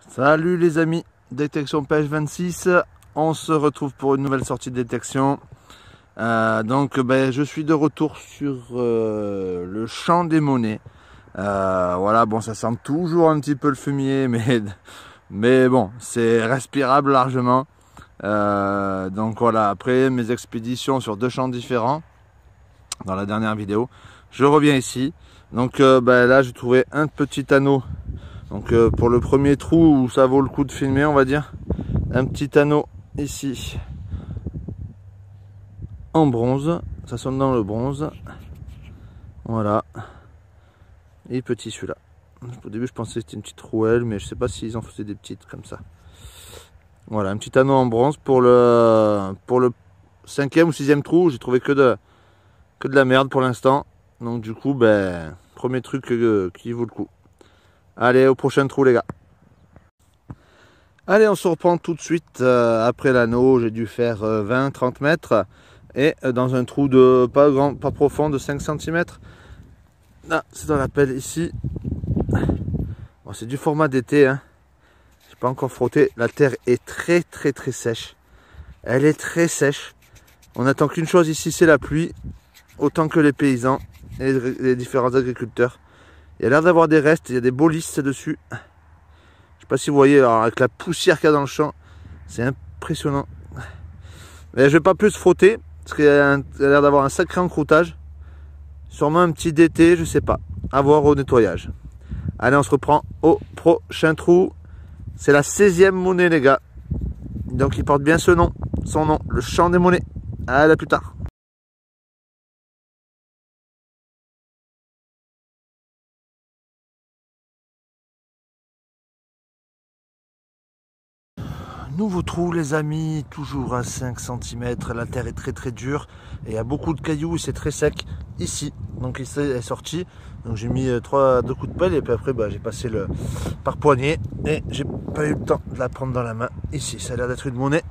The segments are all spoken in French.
Salut les amis, détection pêche 26, on se retrouve pour une nouvelle sortie de détection. Je suis de retour sur le champ des Monnaies. Voilà, bon, ça sent toujours un petit peu le fumier, mais bon, c'est respirable largement. Donc voilà, après mes expéditions sur deux champs différents, dans la dernière vidéo, je reviens ici. Donc là, j'ai trouvé un petit anneau. Donc pour le premier trou où ça vaut le coup de filmer, on va dire, un petit anneau ici en bronze, ça sonne dans le bronze, voilà, et petit celui-là. Au début je pensais que c'était une petite rouelle, mais je sais pas s'ils en faisaient des petites comme ça. Voilà, un petit anneau en bronze pour le cinquième ou sixième trou. J'ai trouvé que de la merde pour l'instant, donc du coup premier truc qui vaut le coup. Allez, au prochain trou les gars. Allez, on se reprend tout de suite après l'anneau. J'ai dû faire 20-30 mètres et dans un trou de pas profond, de 5 cm. Là, c'est dans la pelle ici. Bon, c'est du format d'été, hein. J'ai pas encore frotté. La terre est très sèche. Elle est très sèche. On attend qu'une chose ici, c'est la pluie, autant que les paysans et les différents agriculteurs. Il y a l'air d'avoir des restes, il y a des bolis dessus. Je sais pas si vous voyez, alors avec la poussière qu'il y a dans le champ, c'est impressionnant. Mais je vais pas plus frotter, parce qu'il y a l'air d'avoir un sacré encroutage. Sûrement un petit d'été, je sais pas. À voir au nettoyage. Allez, on se reprend au prochain trou. C'est la 16e monnaie les gars. Donc il porte bien son nom, le champ des Monnaies. Allez, à plus tard. Nouveau trou les amis, toujours à 5 cm, la terre est très dure et il y a beaucoup de cailloux et c'est très sec ici. Donc il est sorti, donc j'ai mis 2 coups de pelle et puis après j'ai passé le par poignée et j'ai pas eu le temps de la prendre dans la main. Ici ça a l'air d'être une monnaie.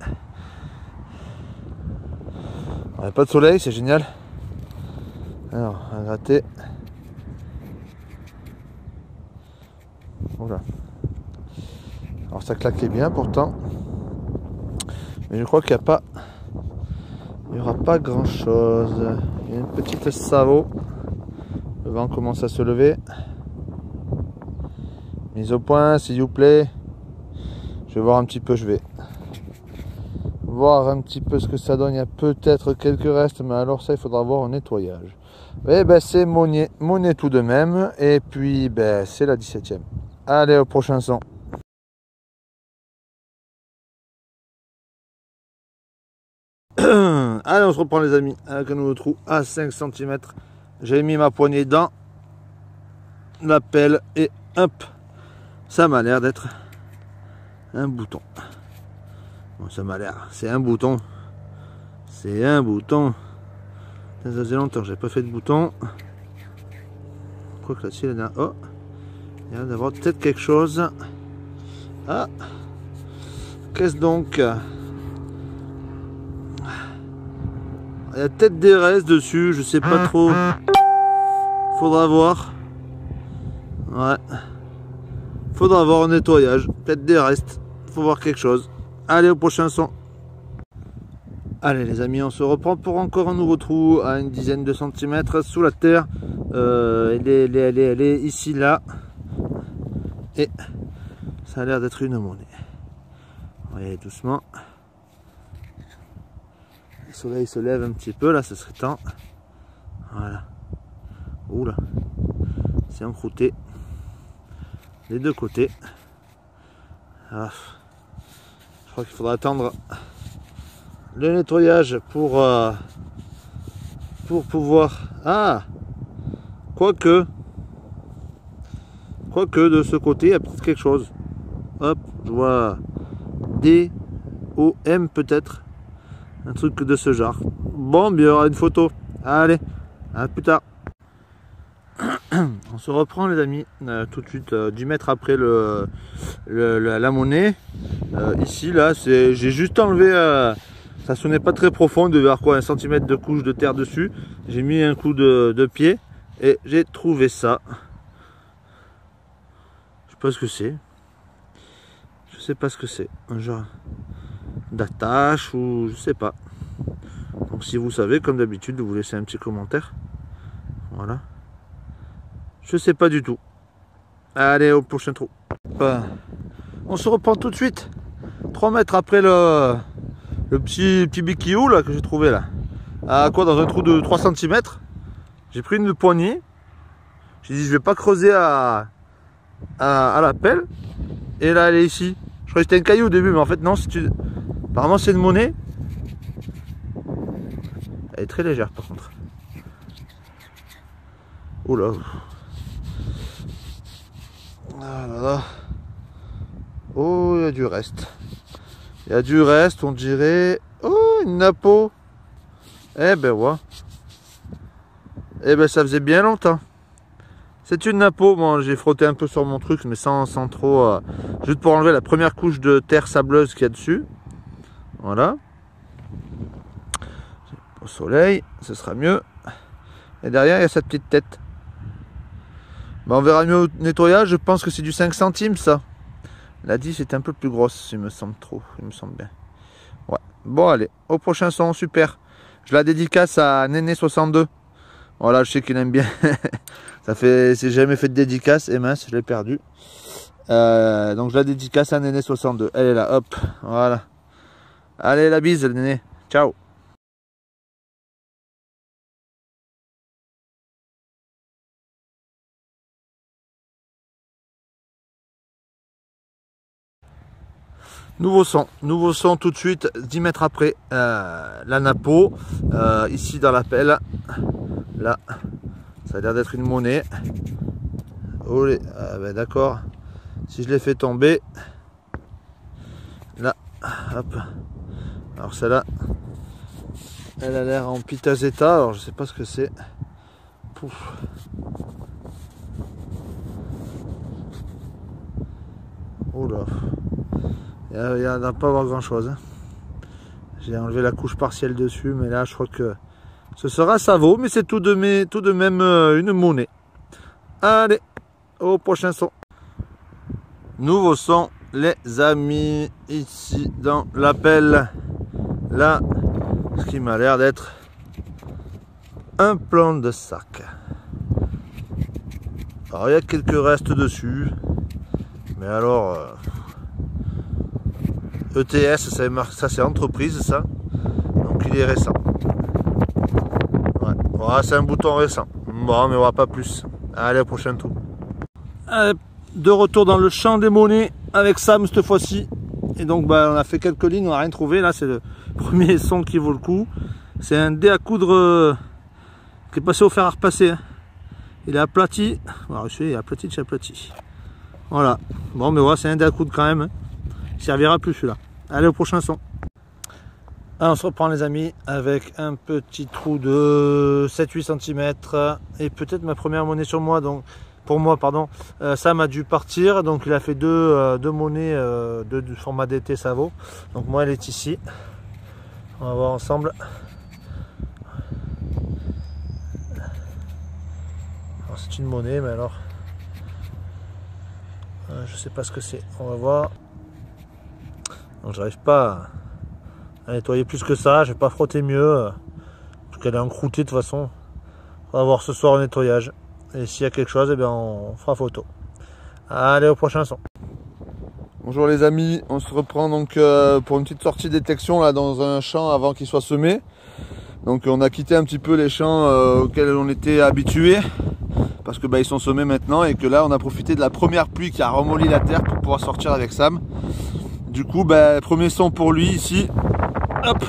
Il n'y a pas de soleil, c'est génial. Alors à gratter. Voilà. Alors ça claquait bien pourtant. Mais je crois qu'il n'y aura pas grand chose. Il y a une petite savot. Le vent commence à se lever. Mise au point s'il vous plaît. Je vais voir un petit peu, ce que ça donne. Il y a peut-être quelques restes, mais alors ça il faudra voir au nettoyage. Et c'est monnaie tout de même. Et puis c'est la 17e. Allez, au prochain son. Allez, on se reprend les amis avec un nouveau trou à 5 cm. J'ai mis ma poignée dans la pelle et hop, ça m'a l'air d'être un bouton. Bon, ça m'a l'air, c'est un bouton. C'est un bouton. Ça faisait longtemps que j'ai pas fait de bouton. Quoi que là-dessus, il y a l'air d'avoir peut-être quelque chose. Ah, qu'est-ce donc? Il y a peut-être des restes dessus, je sais pas trop. Faudra voir. Ouais. Faudra voir au nettoyage. Peut-être des restes. Faut voir quelque chose. Allez, au prochain son. Allez les amis, on se reprend pour encore un nouveau trou à une dizaine de centimètres sous la terre. Elle est ici, là. Et ça a l'air d'être une monnaie. Voyez doucement. Le soleil se lève un petit peu, là, ce serait temps. Voilà. Oula. C'est encrouté. Les deux côtés. Ah. Je crois qu'il faudra attendre le nettoyage pour pouvoir... Ah, quoique de ce côté, il y a peut-être quelque chose. Hop, je vois D-O-M peut-être. Un truc de ce genre. Bon, bien, il y aura une photo. Allez, à plus tard. On se reprend les amis, tout de suite, 10 mètres après la monnaie. Ici, là, j'ai juste enlevé, ça sonnait pas très profond, de vers quoi, 1 cm de couche de terre dessus. J'ai mis un coup de pied et j'ai trouvé ça. Je sais pas ce que c'est. sais pas ce que c'est. Un genre d'attache ou je sais pas. Donc si vous savez, comme d'habitude, vous laissez un petit commentaire. Voilà. Je sais pas du tout. Allez, au prochain trou. On se reprend tout de suite. 3 mètres après le petit biquillou là que j'ai trouvé là. À quoi, dans un trou de 3 cm. J'ai pris une poignée. J'ai dit je vais pas creuser à la pelle. Et là elle est ici. Je croyais que c'était un caillou au début, mais en fait non, apparemment c'est une monnaie. Elle est très légère par contre. Oh là. Ah là là. Oh, il y a du reste. Il y a du reste, on dirait. Oh, une napo. Eh ben ouais. Eh ben ça faisait bien longtemps. C'est une napo. Bon, j'ai frotté un peu sur mon truc, mais sans trop. Juste pour enlever la première couche de terre sableuse qu'il y a dessus. Voilà. Au soleil, ce sera mieux. Et derrière, il y a cette petite tête. Ben, on verra mieux au nettoyage. Je pense que c'est du 5 centimes ça. La 10 est un peu plus grosse, il me semble trop. Il me semble bien. Ouais. Bon, allez. Au prochain son, super. Je la dédicace à Néné62. Voilà, je sais qu'il aime bien. C'est jamais fait de dédicace. Et mince, je l'ai perdu. Donc je la dédicace à Néné62. Elle est là, hop. Voilà. Allez, la bise, le Néné. Ciao. Nouveau son tout de suite, 10 mètres après, la napo, ici dans la pelle, là, ça a l'air d'être une monnaie. Oh, ben d'accord, si je l'ai fait tomber, là, hop, alors celle-là, elle a l'air en piteux état, alors je sais pas ce que c'est. Pouf. Oh là. Il n'y en a pas avoir grand chose. J'ai enlevé la couche partielle dessus, mais là je crois que ce sera ça vaut, mais c'est tout de même une monnaie. Allez, au prochain son. Nouveau son, les amis, ici dans la pelle. Là, ce qui m'a l'air d'être un plan de sac. Alors il y a quelques restes dessus, mais alors. ETS, ça c'est entreprise ça, donc il est récent. Ouais. Voilà, c'est un bouton récent. Bon, mais on va pas plus. Allez, au prochain tour. De retour dans le champ des monnaies avec Sam cette fois-ci. Et donc bah, on a fait quelques lignes, on n'a rien trouvé. Là c'est le premier son qui vaut le coup. C'est un dé à coudre qui est passé au fer à repasser. Hein. Il est aplati. Alors, il est aplati de chez aplati. Voilà. Bon, mais voilà, c'est un dé à coudre quand même. Hein. Il servira plus celui-là. Allez, au prochain son. Alors, on se reprend les amis avec un petit trou de 7-8 cm et peut-être ma première monnaie sur moi, donc pour moi pardon. Sam a dû partir, donc il a fait deux monnaies du format DT ça vaut. Donc moi elle est ici. On va voir ensemble. C'est une monnaie, mais alors je sais pas ce que c'est. On va voir. J'arrive pas à nettoyer plus que ça, je vais pas frotter mieux. En tout cas elle est encroûtée de toute façon. On va voir ce soir au nettoyage. Et s'il y a quelque chose, eh bien on fera photo. Allez, au prochain son. Bonjour les amis, on se reprend donc pour une petite sortie détection là dans un champ avant qu'il soit semé. Donc on a quitté un petit peu les champs auxquels on était habitués. Parce que bah, ils sont semés maintenant et que là on a profité de la première pluie qui a remolli la terre pour pouvoir sortir avec Sam. Du coup, bah, premier son pour lui ici. Hop.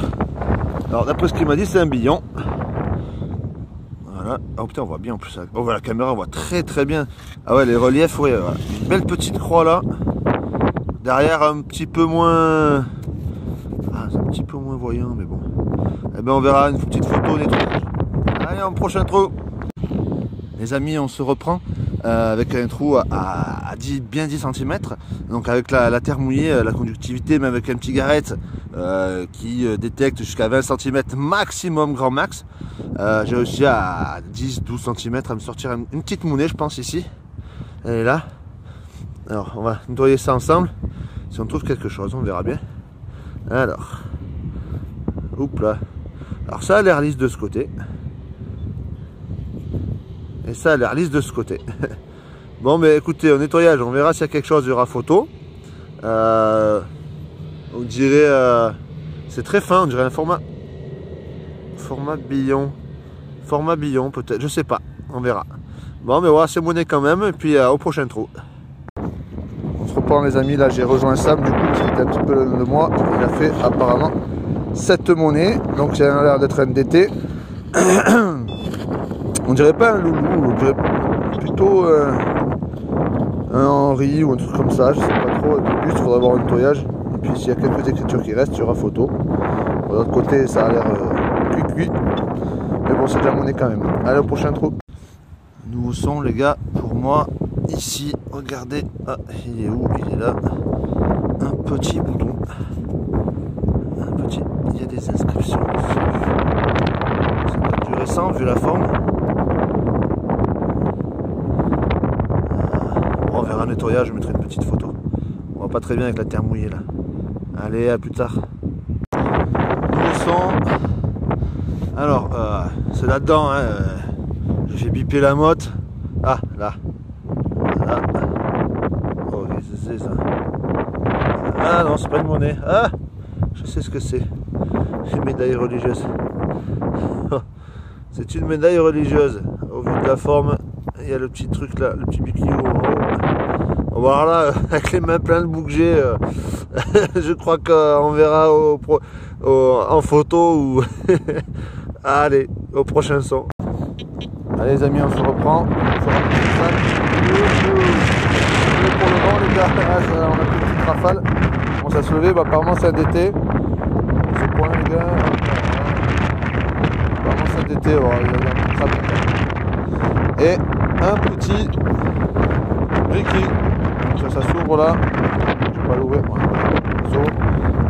Alors d'après ce qu'il m'a dit, c'est un billon. Voilà. Oh putain, on voit bien en plus. Oh, la caméra on voit très très bien. Ah ouais, les reliefs, oui. Voilà. Une belle petite croix là. Derrière, un petit peu moins. Ah, c'est un petit peu moins voyant, mais bon. Eh ben, on verra une petite photo nettoyage. Allez, en prochain trou. Les amis, on se reprend avec un trou à bien 10 cm. Donc avec la terre mouillée, la conductivité, même avec un petit garrette qui détecte jusqu'à 20 cm maximum, grand max. J'ai réussi à 10-12 cm à me sortir une petite monnaie, je pense, ici. Elle est là. Alors, on va nettoyer ça ensemble. Si on trouve quelque chose, on verra bien. Alors, oups là. Alors ça a l'air lisse de ce côté. Et ça a l'air lisse de ce côté. Bon, mais écoutez, au nettoyage, on verra s'il y a quelque chose, il y aura photo. On dirait... c'est très fin, on dirait un format billon. Format billon, peut-être, je sais pas, on verra. Bon, mais voilà, c'est monnaie quand même, et puis au prochain trou. On se reprend les amis, là j'ai rejoint Sam, du coup, qui était un petit peu de moi. Il a fait apparemment 7 monnaies, donc ça a l'air d'être un DT. On dirait pas un loulou, on dirait plutôt un Henri ou un truc comme ça, je sais pas trop. Avec le bus, il faudra avoir un nettoyage. Et puis s'il y a quelques écritures qui restent, il y aura photo. De l'autre côté, ça a l'air cuit. Mais bon, c'est de la monnaie quand même. Allez, au prochain trou. Nouveau son, les gars, pour moi, ici, regardez. Ah, il est où? Il est là. Un petit bouton. Un petit. Il y a des inscriptions dessus. Ça doit être du récent, vu la forme. On verra un nettoyage, je mettrai une petite photo. On voit pas très bien avec la terre mouillée là. Allez, à plus tard. Nouveau son. Alors, c'est là-dedans, hein. J'ai bipé la motte. Ah, là. Là. Oh, qu'est-ce que c'est ça? Ah non, c'est pas une monnaie. Ah, je sais ce que c'est. Une médaille religieuse. C'est une médaille religieuse. Au vu de la forme, il y a le petit truc là, le petit bikini en haut. Voilà, avec les mains pleines de boucles, je crois qu'on verra en photo ou... Allez, au prochain son. Allez les amis, on se reprend. Pour le vent les gars, on a pris une petite rafale. Bon, ça se levait, bah, apparemment c'est un DT. Ce point les gars. Apparemment c'est un DT, alors, il y a un petit crabe. Et un petit briquet. Donc ça s'ouvre là. Je vais pas l'ouvrir. Voilà.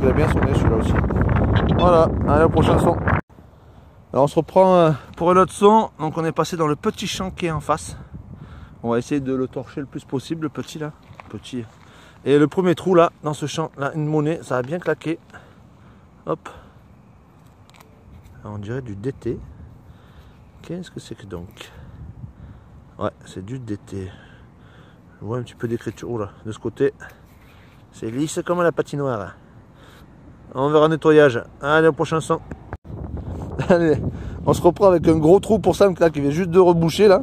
Il a bien sonné celui-là aussi. Voilà, allez au prochain son. Alors on se reprend pour un autre son. Donc on est passé dans le petit champ qui est en face. On va essayer de le torcher le plus possible, le petit là. Petit. Et le premier trou là, dans ce champ, là, une monnaie, ça a bien claqué. Hop. Alors, on dirait du DT. Qu'est-ce que c'est que donc? Ouais, c'est du DT. Je vois un petit peu d'écriture. Oula, de ce côté, c'est lisse comme la patinoire. On verra un nettoyage. Allez, au prochain son. Allez, on se reprend avec un gros trou pour Sam là, qui vient juste de reboucher là.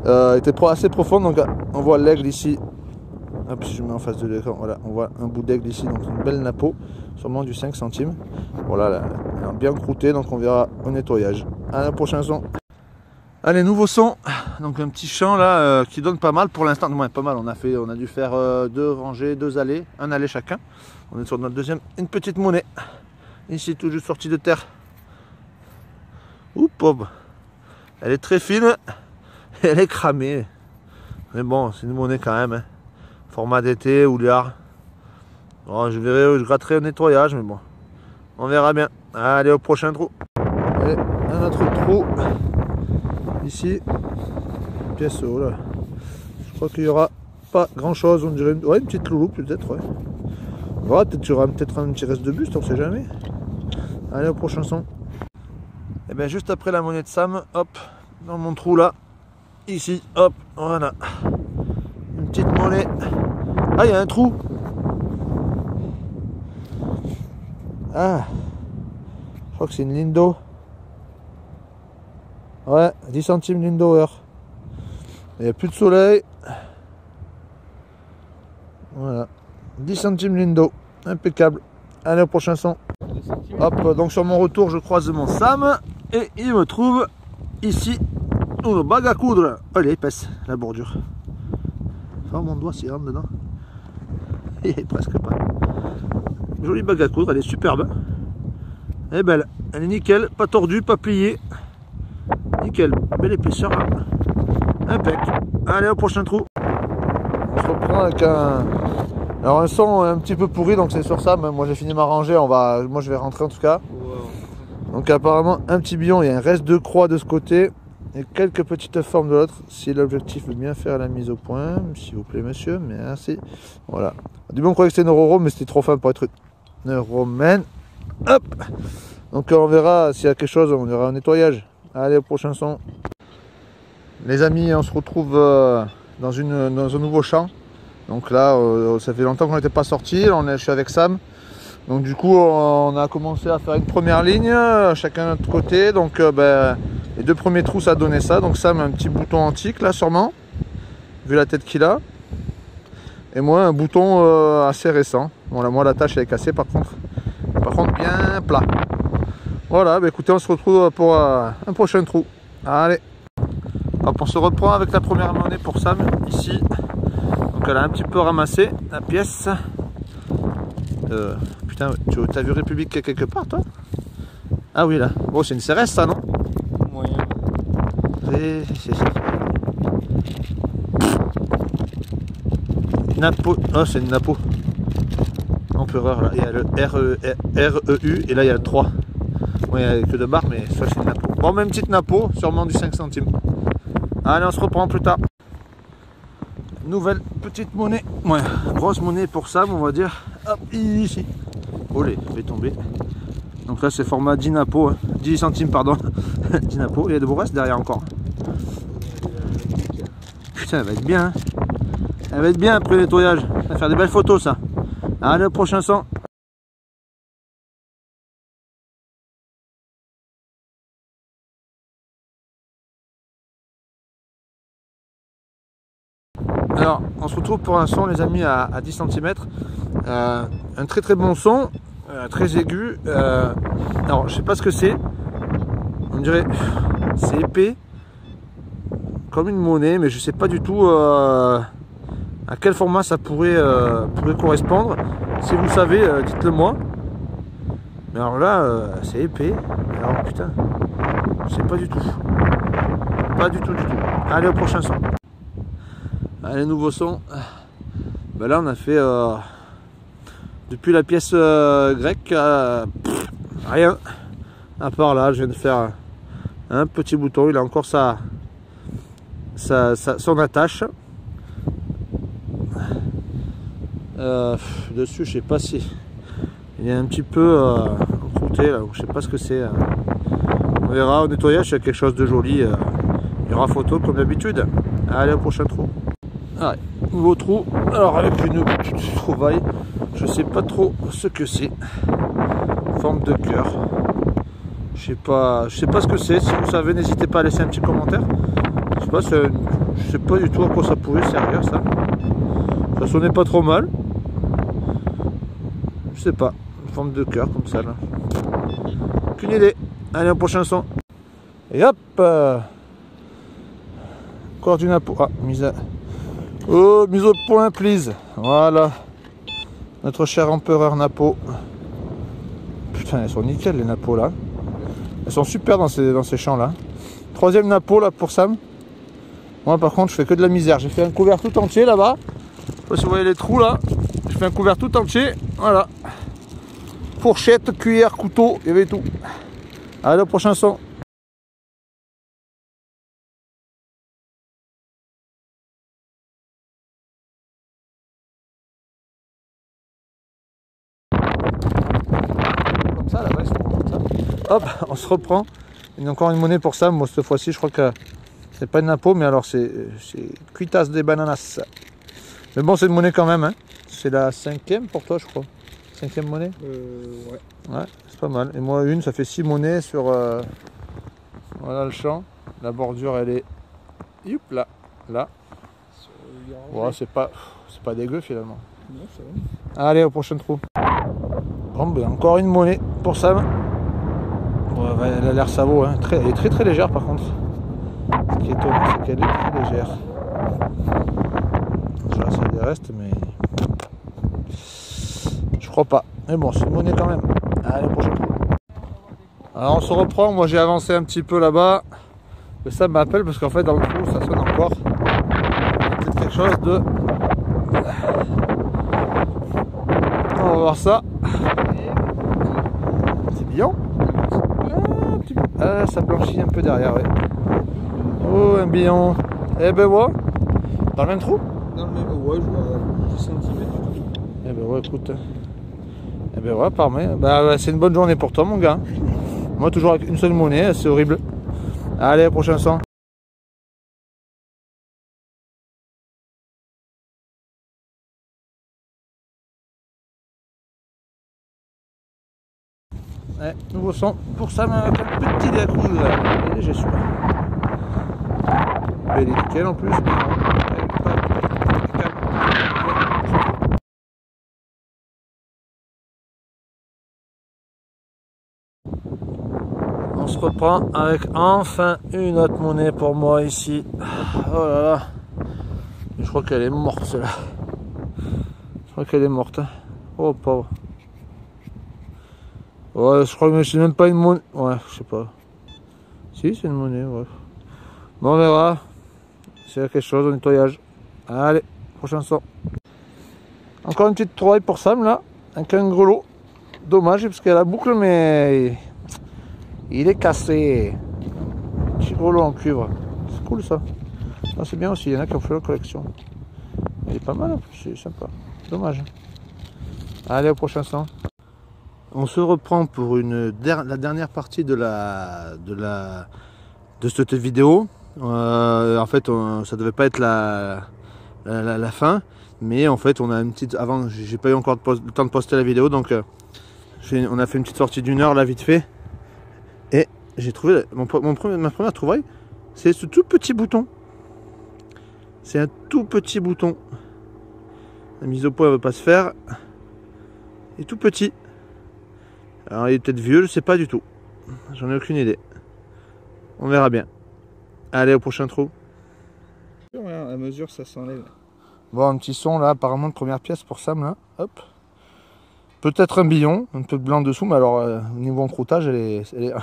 Il était assez profond, donc on voit l'aigle ici. Hop, si je mets en face de l'écran, voilà, on voit un bout d'aigle ici, donc une belle napeau, sûrement du 5 centimes. Voilà, là, elle a bien croûté, donc on verra au nettoyage. Allez, au prochain son. Allez, nouveau son. Donc un petit champ là qui donne pas mal pour l'instant. Ouais, pas mal. On a dû faire 2 rangées, 2 allées, un aller chacun. On est sur notre deuxième, une petite monnaie. Ici, tout juste sortie de terre. Oups, pauvre. Elle est très fine. Elle est cramée. Mais bon, c'est une monnaie quand même. Hein. Format d'été ou liard. Bon, je verrai, je gratterai au nettoyage, mais bon. On verra bien. Allez, au prochain trou. Allez, un autre trou. Ici. Pièce haut là. Je crois qu'il n'y aura pas grand chose. On dirait une petite loulou peut-être. Ouais. On verra, peut-être qu'il y aura peut-être un petit reste de buste, on ne sait jamais. Allez, au prochain son. Et bien juste après la monnaie de Sam, hop, dans mon trou là, ici, hop, voilà. Une petite monnaie. Ah, il y a un trou. Ah, je crois que c'est une Lindo. Ouais, 10 centimes Lindo heure. Il n'y a plus de soleil. Voilà, 10 centimes Lindo, impeccable. Allez, au prochain son. Hop, donc sur mon retour, je croise mon Sam et il me trouve ici une bague à coudre. Oh, elle est épaisse, la bordure. Oh, mon doigt s'y rentre dedans. Et presque pas. Jolie bague à coudre, elle est superbe. Elle est belle, elle est nickel, pas tordue, pas pliée. Nickel, belle épaisseur là. Impec. Allez, au prochain trou. On se reprend avec un... Alors un son un petit peu pourri, donc c'est sur ça. Moi j'ai fini ma rangée, moi je vais rentrer en tout cas. Wow. Donc apparemment un petit billon, il y a un reste de croix de ce côté. et quelques petites formes de l'autre. Si l'objectif veut bien faire la mise au point, s'il vous plaît monsieur, merci. Voilà. Du bon, on croyait que c'était Neuroro, mais c'était trop fin pour être Neuroman. Hop. Donc on verra s'il y a quelque chose, on ira au nettoyage. Allez, au prochain son. Les amis, on se retrouve dans un nouveau champ. Donc là, ça fait longtemps qu'on n'était pas sorti. Je suis avec Sam. Donc du coup, on a commencé à faire une première ligne, chacun de notre côté. Donc les deux premiers trous, ça a donné ça. Donc Sam a un petit bouton antique là, sûrement, vu la tête qu'il a. Et moi, un bouton assez récent. Bon, là, moi, la tâche elle est cassée par contre. Bien plat. Voilà, écoutez, on se retrouve pour un prochain trou. Allez. Hop, on se reprend avec la première monnaie pour Sam, ici. Donc elle a un petit peu ramassé la pièce. Putain, t'as vu République quelque part, toi? Ah oui, là. Oh, c'est une CRS, ça, non? Oui. Napo. Oh, c'est une Napo. Empereur, là. Il y a le REU, et là, il y a le 3. Oui, il n'y a que de barres, mais ça, c'est une Napo. Bon, même petite Napo, sûrement du 5 centimes. Allez, on se reprend plus tard. Nouvelle petite monnaie. Ouais, grosse monnaie pour Sam, on va dire. Hop, ici. Olé, fait tomber. Donc là, c'est format 10 Napo, hein. 10 centimes, pardon. 10 Napo. Il y a de beaux restes derrière encore. Putain, elle va être bien. Hein. Elle va être bien après le nettoyage. Ça va faire des belles photos, ça. Allez, au prochain son. Alors, on se retrouve pour un son, les amis, à 10 cm. Un très très bon son, très aigu. Alors, je sais pas ce que c'est. On dirait, c'est épais, comme une monnaie, mais je sais pas du tout à quel format ça pourrait correspondre. Si vous savez, dites-le moi. Mais alors là, c'est épais. Alors putain, je sais pas du tout. Pas du tout, du tout. Allez, au prochain son. Allez, nouveau son. Ben là, on a fait depuis la pièce grecque, rien. À part là, je viens de faire un petit bouton. Il a encore son attache. Dessus, je sais pas si il est un petit peu encrouté là. Je sais pas ce que c'est. On verra au nettoyage s'il y a quelque chose de joli. Il y aura photo comme d'habitude. Allez, au prochain trou. Allez, nouveau trou. Alors avec une petite trouvaille, je sais pas trop ce que c'est. Forme de cœur. Je sais pas ce que c'est. Si vous savez, n'hésitez pas à laisser un petit commentaire. Je sais pas du tout à quoi ça pourrait servir ça. Ça sonnait pas trop mal. Je sais pas. Une forme de cœur comme ça là. Aucune idée. Allez, au prochain son. Et hop. Encore du Napo. Ah, mise au point, please. Voilà. Notre cher empereur Napo. Putain, elles sont nickel les Napos là. Elles sont super dans ces champs là. Troisième Napo là pour Sam. Moi par contre je fais que de la misère. J'ai fait un couvert tout entier là-bas. Je sais pas si vous voyez les trous là. J'ai fait un couvert tout entier. Voilà. Fourchette, cuillère, couteau, il y avait tout. Allez, au prochain son. Comme ça, là-bas, comme ça. Hop, on se reprend. Il y a encore une monnaie pour ça. Moi, cette fois-ci, je crois que c'est pas une Napo, mais alors c'est Cuitas de Bananas. Mais bon, c'est une monnaie quand même. Hein. C'est la 5e pour toi, je crois. 5e monnaie. Ouais. Ouais, c'est pas mal. Et moi, ça fait 6 monnaies sur. Voilà le champ. La bordure, elle est. Youp, là. Là. Ouais, c'est pas dégueu finalement. Non, ça va. Allez, au prochain trou. Bon, ben, encore une monnaie pour Sam. Bon, elle a l'air sabot, hein. Elle est très très légère par contre. Ce qui est étonnant, c'est qu'elle est très légère. Ça, ça des restes, mais. Je crois pas. Mais bon, c'est une monnaie quand même. Allez, au prochain trou. Alors on se reprend. Moi j'ai avancé un petit peu là-bas. Mais ça m'appelle parce qu'en fait dans le trou ça sonne encore. C'est quelque chose de. On va voir ça. C'est bien. Ah, ça blanchit un peu derrière, ouais. Oh, un billon. Eh ben ouais. Dans le même trou? Dans le même. Ouais, je vois 10 cm. Eh ben ouais, écoute. Eh ben ouais, parfait. Bah ouais, c'est une bonne journée pour toi, mon gars. Moi, toujours avec une seule monnaie, c'est horrible. Allez, prochain son. Ouais, nouveau son pour Sam avec un petit décroux. Et j'ai celui-là. Il est nickel en plus. On se reprend avec enfin une autre monnaie pour moi ici. Oh là là. Je crois qu'elle est morte celle-là. Je crois qu'elle est morte. Oh pauvre. Ouais, je crois que c'est même pas une monnaie. Ouais, je sais pas. Si, c'est une monnaie, ouais. Bon, on verra. C'est quelque chose au nettoyage. Allez, prochain son. Encore une petite trouvaille pour Sam là. Avec un grelot. Dommage parce qu'il y a la boucle, mais il est cassé. Petit grelot en cuivre. C'est cool ça. Ah, c'est bien aussi, il y en a qui ont fait la collection. Il est pas mal en plus, c'est sympa. Dommage. Allez, au prochain son. On se reprend pour la dernière partie de cette vidéo. En fait, ça devait pas être la fin, mais en fait, on a une petite. Avant, j'ai pas eu encore le temps de poster la vidéo, donc on a fait une petite sortie d'1 heure là, vite fait, et j'ai trouvé ma première trouvaille. C'est ce tout petit bouton. C'est un tout petit bouton. La mise au point ne veut pas se faire. Il est tout petit. Alors il est peut-être vieux, je sais pas du tout. J'en ai aucune idée. On verra bien. Allez, au prochain trou. À mesure, ça s'enlève. Bon, un petit son là, apparemment de première pièce pour Sam là. Hop. Peut-être un billon, un peu de blanc dessous, mais alors au niveau encroutage, elle est...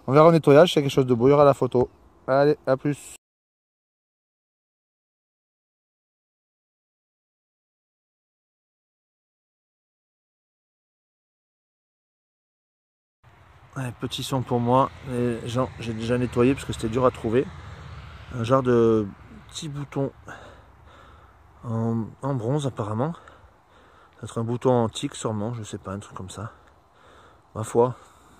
On verra au nettoyage, c'est quelque chose de beau, il y aura la photo. Allez, à plus. Ouais, petit son pour moi, j'ai déjà nettoyé parce que c'était dur à trouver. Un genre de petit bouton en bronze apparemment. Peut-être un bouton antique sûrement, je sais pas, un truc comme ça. Ma foi,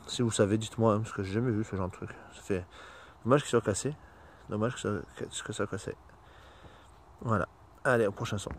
si vous savez, dites-moi, parce que j'ai jamais vu ce genre de truc. Ça fait dommage qu'il soit cassé. Dommage que ça soit cassé. Voilà. Allez, au prochain son.